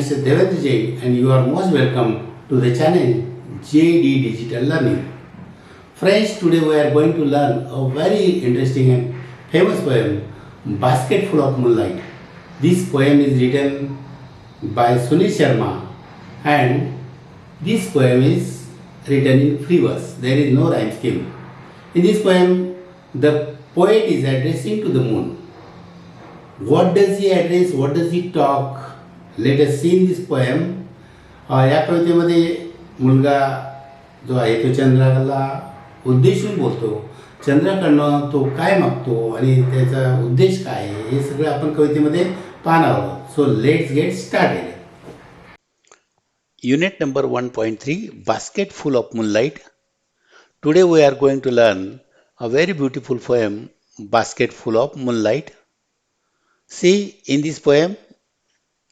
Mr. Devendra Jain and you are most welcome to the channel JD Digital Learning. Friends, today we are going to learn a very interesting and famous poem, Basketful of Moonlight. This poem is written by Sunil Sharma and this poem is written in free verse. There is no rhyme scheme. In this poem, the poet is addressing to the moon. What does he address? What does he talk? Let us see in this poem. या कवितेमध्ये मुलगा जो आहे तो चंद्राला उद्देशून बोलतो. चंद्राकडनं तो काय मागतो आणि त्याचा उद्देश काय आहे हे सगळं आपण कवितेमध्ये पाहणार आहोत. So let's get started. Unit number 1.3 Basketful of Moonlight. Today we are going to learn a very beautiful poem, Basketful of Moonlight. See, in this poem,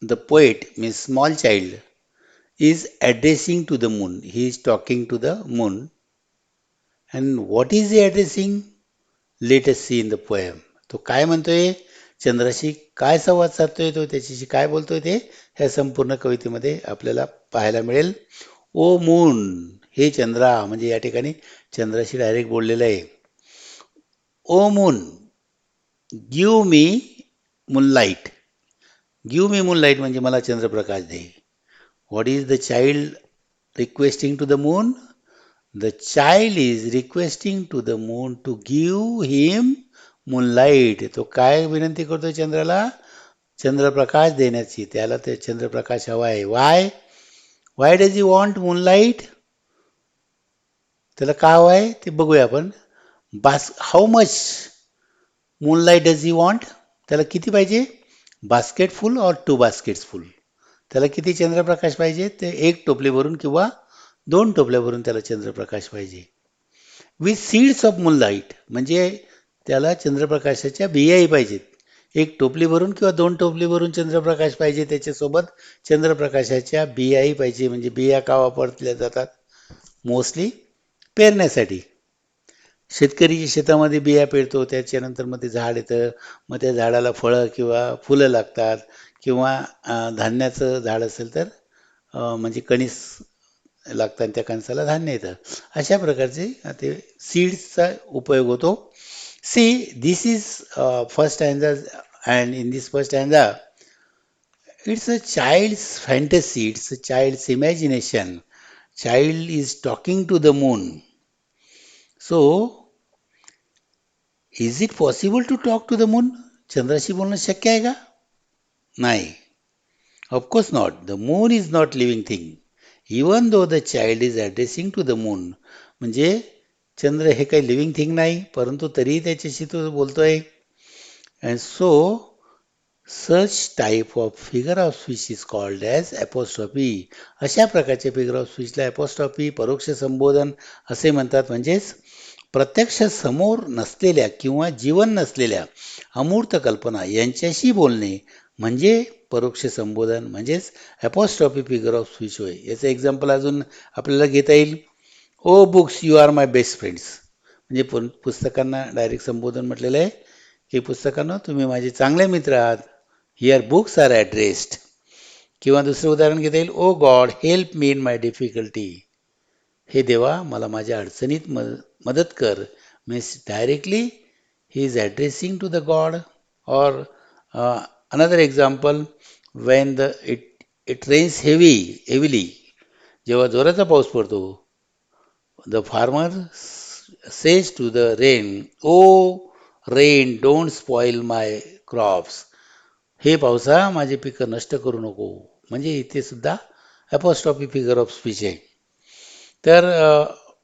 the poet, means small child, is addressing to the moon. He is talking to the moon. And what is he addressing? Let us see in the poem. तो काय म्हणतोय, चंद्राशी काय संवाद साधतोय, तो त्याच्याशी काय बोलतोय ते ह्या संपूर्ण कवितेमध्ये आपल्याला पाहायला मिळेल. ओ मून, हे चंद्रा, म्हणजे या ठिकाणी चंद्राशी डायरेक्ट बोललेलं आहे. O moon, give me moonlight. Give me moonlight म्हणजे मला चंद्रप्रकाश दे. What is the child requesting to the moon? The child is requesting to the moon to give him moonlight. तो काय विनंती करतोय चंद्राला? चंद्रप्रकाश देण्याची. त्याला ते चंद्रप्रकाश हवा आहे. Y does he want moonlight? त्याला का हवा आहे ते बघूया आपण. How much moonlight does he want? त्याला किती पाहिजे? बास्केट फुल और 2 baskets फुल. त्याला किती चंद्रप्रकाश पाहिजे? ते 1 टोपली भरून किंवा 2 टोपल्या भरून त्याला चंद्रप्रकाश पाहिजे. विथ सीड्स ऑफ मूनलाईट, म्हणजे त्याला चंद्रप्रकाशाच्या बियाही पाहिजेत. 1 टोपली भरून किंवा 2 टोपली भरून चंद्रप्रकाश पाहिजे. त्याच्यासोबत चंद्रप्रकाशाच्या बियाही पाहिजे. म्हणजे बिया का वापरल्या जातात? मोस्टली पेरण्यासाठी. शेतकरी शेतामध्ये बिया पेरतो, त्याच्यानंतर मग ते झाड येतं, मग त्या झाडाला फळं किंवा फुलं लागतात, किंवा धान्याचं झाड असेल तर म्हणजे कणीस लागतात आणि त्या कणसाला धान्य येतं. अशा प्रकारचे ते सीड्सचा उपयोग होतो. See, this is first stanza and in this first stanza it's a child's fantasy, it's a child's imagination. Child is talking to the moon. So, is it possible to talk to the moon? चंद्राशी बोलणं शक्य आहे का? नाही. Of course not. The moon is not living thing. Even though the child is addressing to the moon. म्हणजे चंद्र हे काही living thing नाही, परंतु तरीही त्याच्याशी तो बोलतोय. And so, such type of figure of speech is called as apostrophe. अशा प्रकारच्या फिगर ऑफ स्पीचला apostrophe, परोक्ष संबोधन असे म्हणतात. म्हणजेच प्रत्यक्ष समोर नसलेल्या किंवा जीवन नसलेल्या अमूर्त कल्पना यांच्याशी बोलणे म्हणजे परोक्ष संबोधन, म्हणजेच अपॉस्ट्रॉफी फिगर ऑफ स्पीच होय. याचं एक्झाम्पल अजून आपल्याला घेता येईल. O books, you are my best friends. म्हणजे पुस्तकांना डायरेक्ट संबोधन म्हटलेलं आहे की पुस्तकांना तुम्ही माझे चांगले मित्र आहात. Here books are addressed. किंवा दुसरं उदाहरण घेता येईल. O God, help me in my difficulty. हे देवा, मला माझ्या अडचणीत मदत कर. Means directly he is addressing to the God. Or another example, when it rains heavily. जेव्हा जोराचा पाऊस पडतो, the farmer says to the rain, O rain, don't spoil my crops. हे पावसा, माझे पिकं नष्ट करू नको. म्हणजे इथे सुद्धा अपॉस्ट्रॉफी फिगर ऑफ स्पीच आहे. तर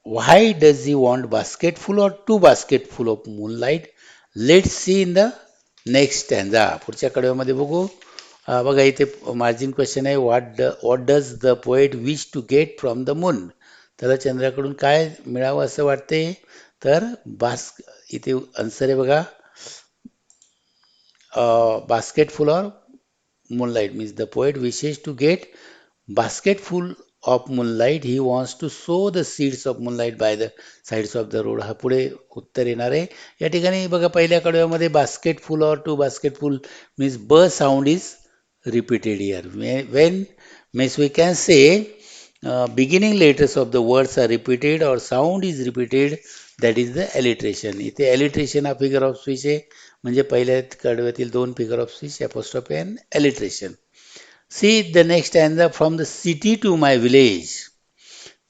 व्हाय does he want बास्केटफुल or 2 basketful of moonlight? Let's see in the next stanza. पुढच्या कडव्यामध्ये बघू. बघा, इथे मार्जिन क्वेश्चन आहे. What does the poet wish to get from the moon? त्याला चंद्राकडून काय मिळावं असं वाटते? तर इथे आन्सर आहे बघा, basketful or moonlight. Means the poet wishes to get basketful of moonlight. He wants to sow the seeds of moonlight by the sides of the road. हा पुढे उत्तर येणार आहे. या ठिकाणी बघा, पहिल्या कडव्यामध्ये बास्केटफुल और 2 basketful मीन्स ब sound is repeated here. When means we can say beginning letters of the words are repeated or sound is repeated, that is the alliteration. इथे alliteration हा figure of speech आहे. म्हणजे पहिल्या कडव्यातील दोन figure of speech apostrophe and alliteration. See the next stanza, from the city to my village,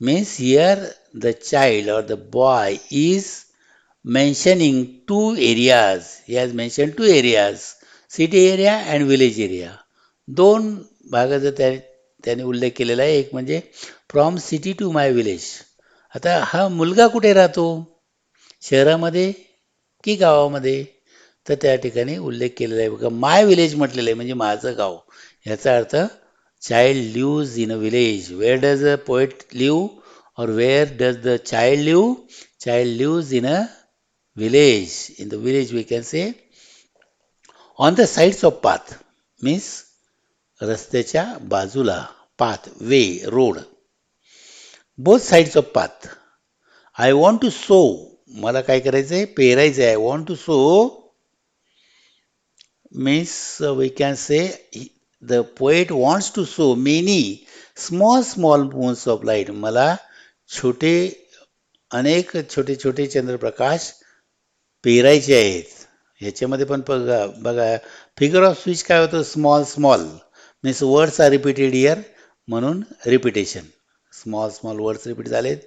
means here the child or the boy is mentioning two areas. He has mentioned two areas, city area and village area. दोन भागाचा त्याने उल्लेख केलेला आहे. एक म्हणजे from city to my village. आता हा मुलगा कुठे राहतो, शहरामध्ये की गावामध्ये, तर त्या ठिकाणी उल्लेख केलेला आहे बघा. माय विलेज म्हटलेलं आहे म्हणजे माझं गाव. याचा अर्थ child lives in a village. Where does a poet live or where does the child live? Child lives in a village. In the village we can say on the sides of path, means रस्त्याच्या बाजूला, path, way, road, both sides of path. I want to sow, मला काय करायचंय, पेरायचंय. I want to sow means we can say the poet wants to sow many small moons of light. मला छोटे अनेक छोटे छोटे चंद्रप्रकाश पेरायचे आहेत. ह्याच्यामध्ये पण बघा बघा फिगर ऑफ स्पीच काय होतं, small means words are repeated here म्हणून रिपिटेशन. स्मॉल वर्ड्स रिपीट झालेत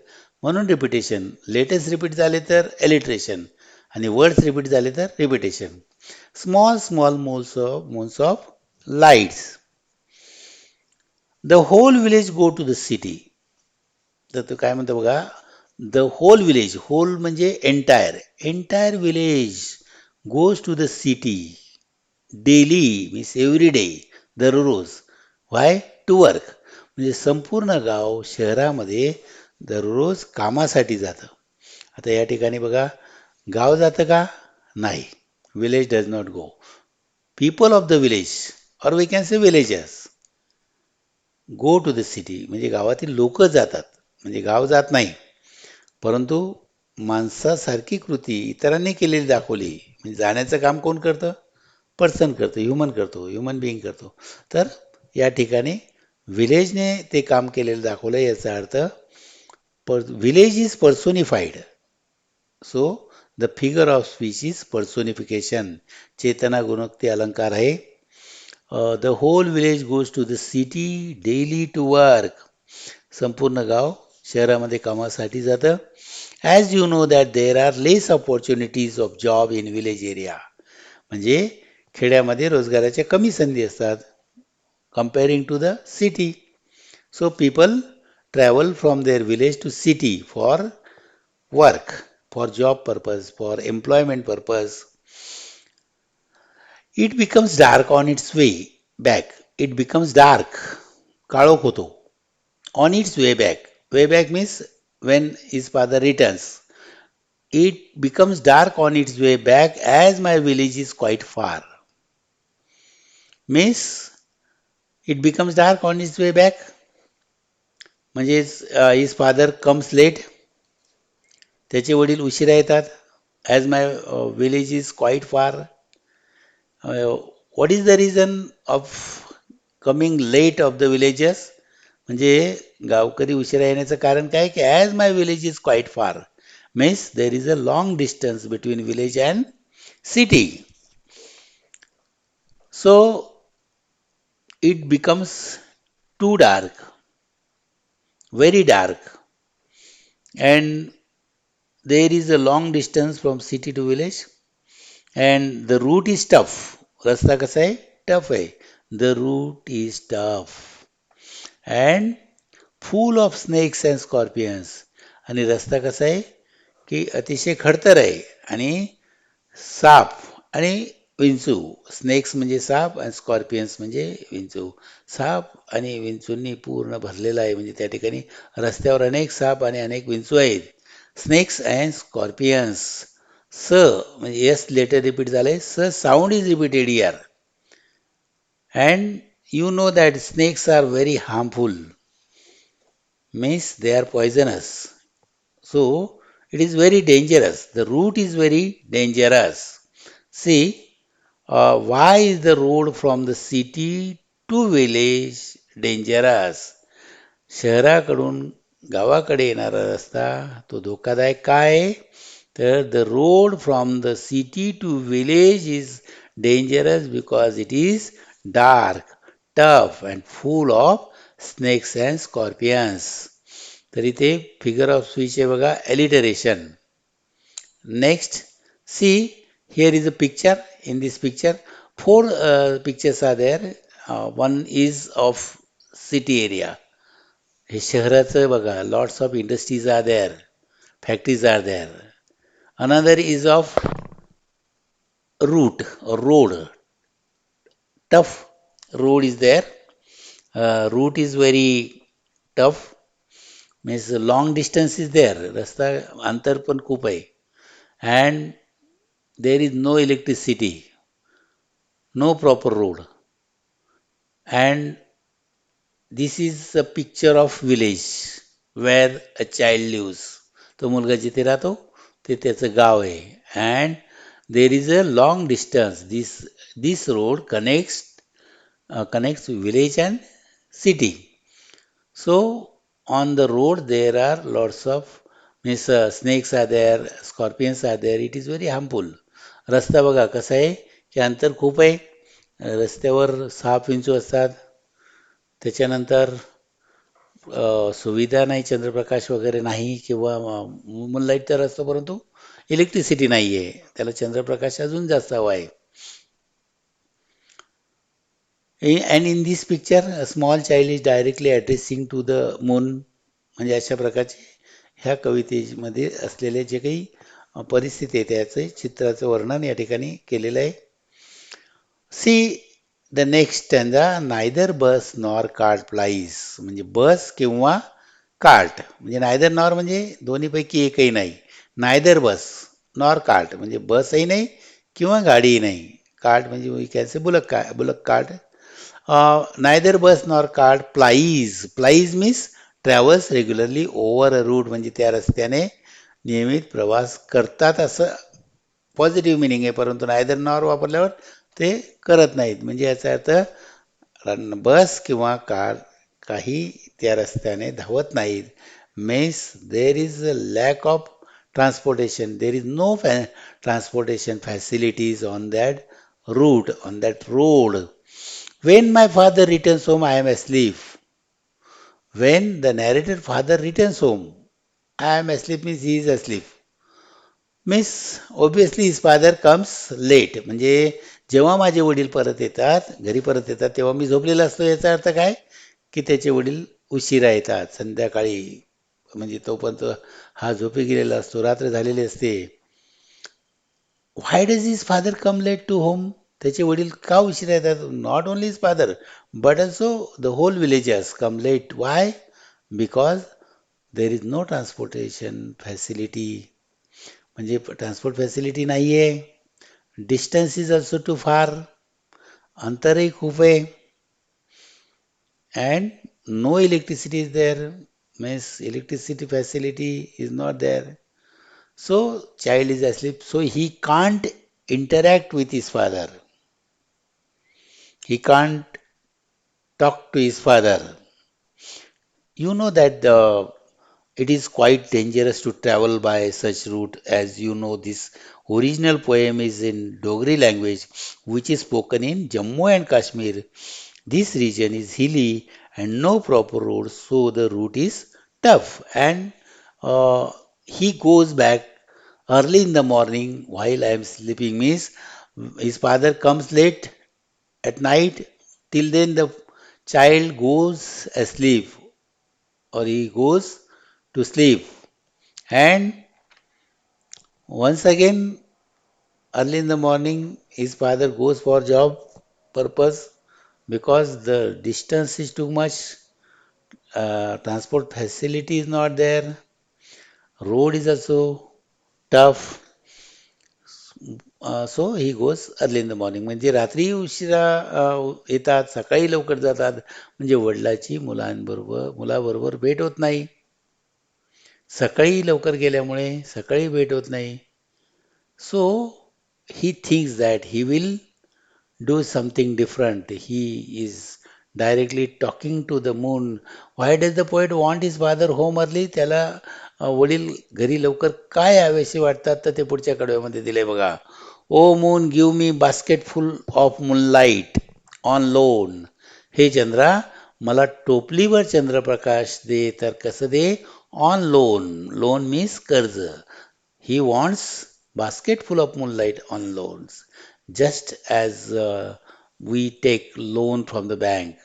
म्हणून रिपिटेशन. लेटेस्ट रिपीट झाले तर एलिट्रेशन आणि वर्ड्स रिपीट झाले तर repetition. Small moons of lights. The whole village go to the city. तर तो काय म्हणतो बघा, द होल विलेज, होल म्हणजे entire village goes to the city daily, means every day, दररोज. व्हाय? To work. म्हणजे संपूर्ण गाव शहरामध्ये दररोज कामासाठी जातं. आता या ठिकाणी बघा, गाव जातं का? नाही. Village does not go. People of the village or we can say villagers go to the city, म्हणजे गावातील लोक जातात, म्हणजे गाव जात नाही. परंतु माणसासारखी कृती इतरांनी केलेली दाखवली, म्हणजे जाण्याचं काम कोण करतं? पर्सन करतो, ह्युमन बिईंग करतो. तर या ठिकाणी विलेजने ते काम केलेलं दाखवलं. याचा अर्थ village is personified. So the figure of speech is personification. चेतना गुणोक्ती अलंकार आहे. The whole village goes to the city daily to work. संपूर्ण गाव शहरामध्ये कामासाठी जातं. As you know that there are less opportunities of job in village area. म्हणजे खेड्यामध्ये रोजगाराच्या कमी संधी असतात comparing to the city. So people travel from their village to city for work, for job purpose, for employment purpose. It becomes dark on it's way back. It becomes dark, काळोख होतो. On it's way back means when his father returns. It becomes dark on its way back as my village is quite far. Means it becomes dark on its way back. म्हणजे his father comes late. त्याचे वडील उशिरा येतात. As my village is quite far. What is the reason of coming late of the villagers? म्हणजे गावकरी उशिरा येण्याचं कारण काय की as my village is quite far, means there is a long distance between village and city. So it becomes too dark, very dark, and there is a long distance from city to village and the route is tough. रस्ता कसा आहे? Tough आहे. The route is tough and full of snakes and scorpions. आणि रस्ता कसा आहे की अतिशय खडतर आहे आणि साप आणि विंचू. स्नेक्स म्हणजे साप आणि स्कॉर्पियन्स म्हणजे विंचू. साप आणि विंचूंनी पूर्ण भरलेला आहे. म्हणजे त्या ठिकाणी रस्त्यावर अनेक साप आणि अनेक विंचू आहेत. Snakes and scorpions. स म्हणजे यस लेटर रिपीट झालंय. स sound is repeated here. And you know that snakes are very harmful, means they are poisonous. So it is very dangerous. The route is very dangerous. See, why is the road from the city to village dangerous. शहराकडून गावाकडे येणारा रस्ता तो धोकादायक काय आहे? तर the road from the city to village is dangerous because it is dark, tough and full of snakes and scorpions. तर इथे फिगर ऑफ स्पीच आहे बघा, alliteration. Next, see here is a picture. In this picture, four pictures are there. One is of city area. हे शहराचं बघा, lots of industries are there, factories are there. Another is of route or road. Tough road is there. Route is very tough. Means long distance is there. रस्ता अंतर पण खूप आहे. And there is no electricity, no proper road. And this is a picture of village where a child lives. तो मुलगा जिथे राहतो ते त्याचं गाव आहे. And there is a long distance. This road connects village and city. So on the road there are lots of means snakes are there, scorpions are there. It is very harmful. रस्ता बघा कसा आहे की अंतर खूप आहे. रस्त्यावर साप विंचू असतात. त्याच्यानंतर सुविधा नाही, चंद्रप्रकाश वगैरे नाही किंवा मूनलाईट तर असतो परंतु इलेक्ट्रिसिटी नाही आहे. त्याला चंद्रप्रकाश अजून जास्त हवा आहे. And in this picture a small child is directly addressing to the moon. म्हणजे अशा प्रकारचे ह्या कवितेमध्ये असलेले जे काही परिस्थिती आहे त्याचे चित्राचं वर्णन या ठिकाणी केलेलं आहे. See the next stanza, neither bus nor cart flies. म्हणजे बस किंवा कार्ट म्हणजे नायदर नॉर म्हणजे दोन्हीपैकी एकही नाही. नायदर बस नॉर कार्ट म्हणजे बसही नाही किंवा गाडीही नाही. कार्ट म्हणजे we can say bullock cart. Neither bus nor cart plies. Plies means travels regularly over a route म्हणजे त्या रस्त्याने नियमित प्रवास करतात असं पॉझिटिव्ह मिनिंग आहे. परंतु नायदर नॉर वापरल्यावर ते करत नाहीत. म्हणजे याचा अर्थ बस किंवा कार काही त्या रस्त्याने धावत नाहीत. Means there is a lack of transportation. There is no transportation facilities on that route, on that road. When my father returns home, I am asleep. When the narrator father returns home, I am asleep means he is asleep. Means obviously his father comes late. म्हणजे जेव्हा माझे वडील परत येतात, घरी परत येतात, तेव्हा मी झोपलेला असतो. याचा अर्थ काय की त्याचे वडील उशिरा येतात संध्याकाळी. म्हणजे तोपर्यंत हा झोपी गेलेला असतो, रात्र झालेली असते. Why does his father come late to home. त्याचे वडील का उशिरा येतात. Not only his father but also the whole villagers come late. Why? Because there is no transportation facility. म्हणजे ट्रान्सपोर्ट फॅसिलिटी नाही आहे. डिस्टन्स इज ऑल्सो टू फार. अंतरही खूप आहे. And no electricity is there. Means electricity facility is not there. So child is asleep. So he can't interact with his father. He can't talk to his father. You know that it is quite dangerous to travel by such route. As you know, this original poem is in Dogri language, which is spoken in Jammu and Kashmir. This region is hilly and no proper road, so the route is tough. And he goes back early in the morning while I am sleeping. Means his father comes late at night. Till then, the child goes asleep or he goes to sleep. And once again, early in the morning, his father goes for job purpose because the distance is too much. Transport facility is not there. Road is also tough. So he goes early in the morning. म्हणजे रात्री उशिरा येतात, सकाळी लवकर जातात. म्हणजे वडिलाची मुलाबरोबर भेट होत नाही. सकाळी लवकर गेल्यामुळे सकाळी भेट होत नाही. So he thinks that he will do something different. He is directly talking to the moon. Why does the poet want his father home early? त्याला वडील घरी लवकर काय यावेसे वाटतात तर ते पुढच्या कडव्यामध्ये दिले बघा. O moon give me basket full of moonlight on loan. हे चंद्रा मला टोपलीवर चंद्रप्रकाश दे. तर कसं दे? On loan. लोन मीन्स कर्ज. He wants basket full of moonlight on loans, just as we take loan from the bank,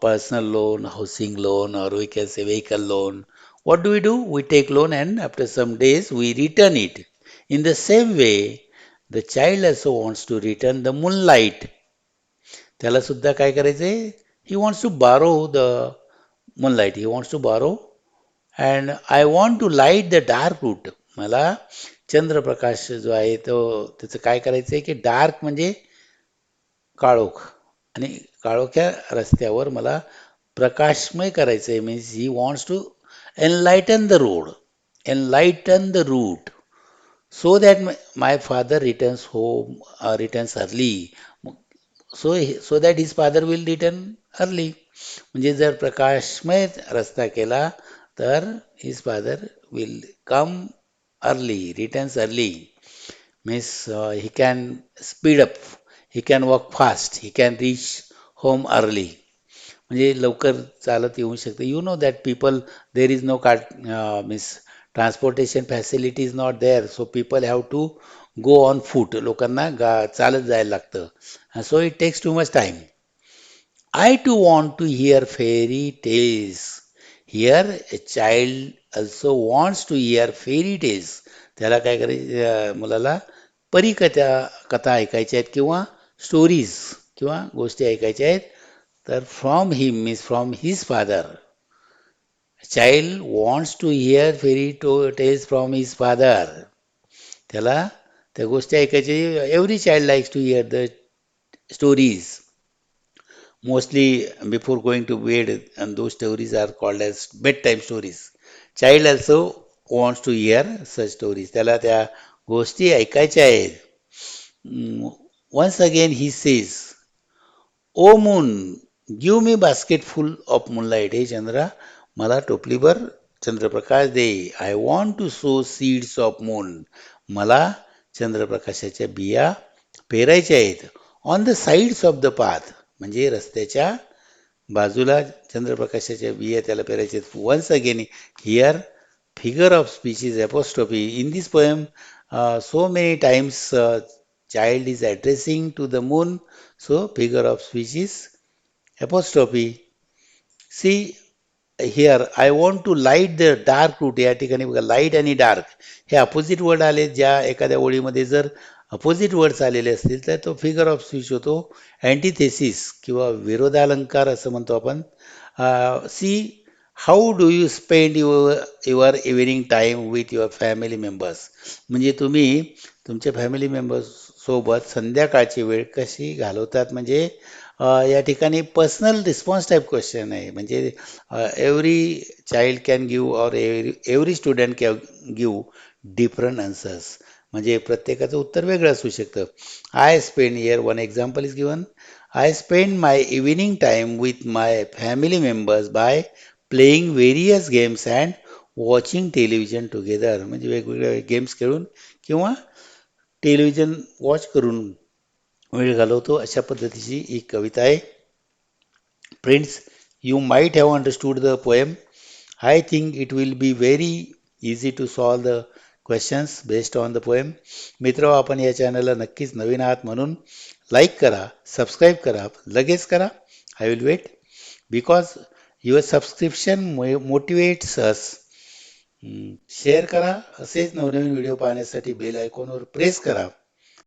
personal loan, housing loan, or we can say vehicle loan. What do? We take loan and after some days we return it. In the same way, the child also wants to return the moonlight. त्याला सुद्धा काय करायचंय? He wants to borrow the moonlight. He wants to borrow and I want to light the dark route. मला चंद्रप्रकाश जो आहे तो त्याचं काय करायचं आहे की डार्क म्हणजे काळोख आणि काळोख्या रस्त्यावर मला प्रकाशमय करायचं आहे. Means he wants to enlighten the road, enlighten the route, so that my father returns home, returns early. So that his father will return early. म्हणजे जर प्रकाशमय रस्ता केला तर his father will come early, returns early. Means he can speed up, he can walk fast, he can reach home early. म्हणजे लवकर चालत येऊ शकते. You know that people there is no car, means transportation facility is not there, so people have to go on foot. लोकांना चालत जायला लागतं. So it takes too much time. I too want to hear fairy tales. Here, a child also wants to hear fairy tales. त्याला काय करायचं? मुलाला परीकथा कथा ऐकायच्या आहेत किंवा स्टोरीज किंवा गोष्टी ऐकायच्या आहेत. तर from him means from his father. Child wants to hear fairy tales from his father. त्याला त्या गोष्टी ऐकायच्या. Every child likes to hear the stories mostly before going to bed, and those stories are called as bedtime stories. Child also wants to hear such stories. त्याला त्या गोष्टी ऐकायच्या आहेत. Once again he says, O moon give me basket full of moonlight. हे चंद्रा मला टोपलीवर चंद्रप्रकाश दे. I want to sow seeds of moon. मला चंद्रप्रकाशाच्या बिया पेरायच्या आहेत. On the sides of the path म्हणजे रस्त्याच्या बाजूला चंद्रप्रकाशाच्या बिया त्याला पेरायचे आहेत. Once again here figure of speech is apostrophe. In this poem so many times child is addressing to the moon, so figure of speech is apostrophe. See here, I want to light the dark route. या ठिकाणी बघा light आणि dark हे opposite word आले. ज्या एखाद्या ओळीमध्ये जर अपोजिट वर्ड्स आलेले असतील तर तो फिगर ऑफ स्पीच होतो. अँटिथेसिस किंवा विरोधालंकार असं म्हणतो आपण. See how do you spend your evening time with your family members. म्हणजे तुम्ही तुमच्या फॅमिली मेंबर्स सोबत संध्याकाळची वेळ कशी घालवतात. म्हणजे या ठिकाणी पर्सनल रिस्पॉन्स टाईप क्वेश्चन आहे. म्हणजे every child can give or every student can give different answers. म्हणजे प्रत्येकाचं उत्तर वेगळं असू शकतं. I spend here one example is given. I spend my evening time with my family members by playing various games and watching television together. म्हणजे वेगवेगळे games खेळून किंवा टेलिव्हिजन वॉच करून वेळ घालवतो. अशा पद्धतीची ही कविता आहे. Friends, you might have understood the poem. I think it will be very easy to solve the questions based on the poem. मित्र, आपण या चॅनलला नक्कीच नवीन आहात म्हणून लाईक करा, सबस्क्राईब करा, लगेच करा. I will wait because your subscription motivates us. Share करा. असेच नवनवीन व्हिडिओ पाहण्यासाठी बेल आयकॉनवर प्रेस करा.